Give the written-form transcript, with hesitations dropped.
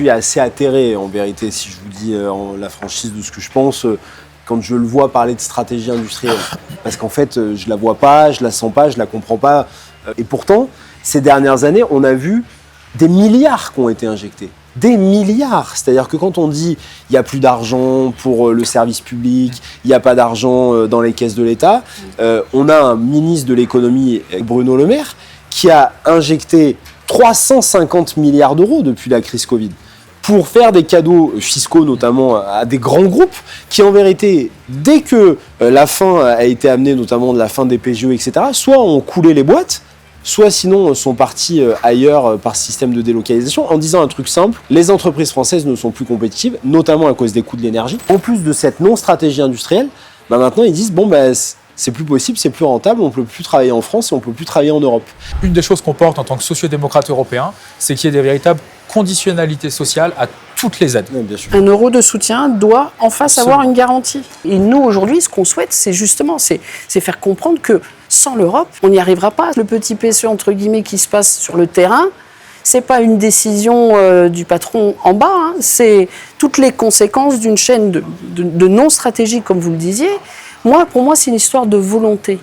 suis assez atterré, en vérité, si je vous dis la franchise de ce que je pense, quand je le vois parler de stratégie industrielle. Parce qu'en fait, je la vois pas, je la sens pas, je la comprends pas. Et pourtant, ces dernières années, on a vu des milliards qui ont été injectés. Des milliards. C'est-à-dire que quand on dit il n'y a plus d'argent pour le service public, il n'y a pas d'argent dans les caisses de l'État, on a un ministre de l'économie, Bruno Le Maire, qui a injecté 350 milliards d'euros depuis la crise Covid pour faire des cadeaux fiscaux, notamment à des grands groupes, qui en vérité, dès que la fin a été amenée, notamment de la fin des PGE, etc., soit ont coulé les boîtes, soit sinon sont partis ailleurs par système de délocalisation, en disant un truc simple, les entreprises françaises ne sont plus compétitives, notamment à cause des coûts de l'énergie. En plus de cette non-stratégie industrielle, maintenant ils disent, c'est plus possible, c'est plus rentable, on ne peut plus travailler en France et on ne peut plus travailler en Europe. Une des choses qu'on porte en tant que sociodémocrate européen, c'est qu'il y ait des véritables conditionnalités sociales à toutes les aides. Oui, bien sûr. Un euro de soutien doit en face avoir une garantie. Et nous, aujourd'hui, ce qu'on souhaite, c'est justement faire comprendre que sans l'Europe, on n'y arrivera pas. Le petit PCE, entre guillemets, qui se passe sur le terrain, c'est pas une décision du patron en bas, hein, c'est toutes les conséquences d'une chaîne de non-stratégie, comme vous le disiez. Pour moi, c'est une histoire de volonté.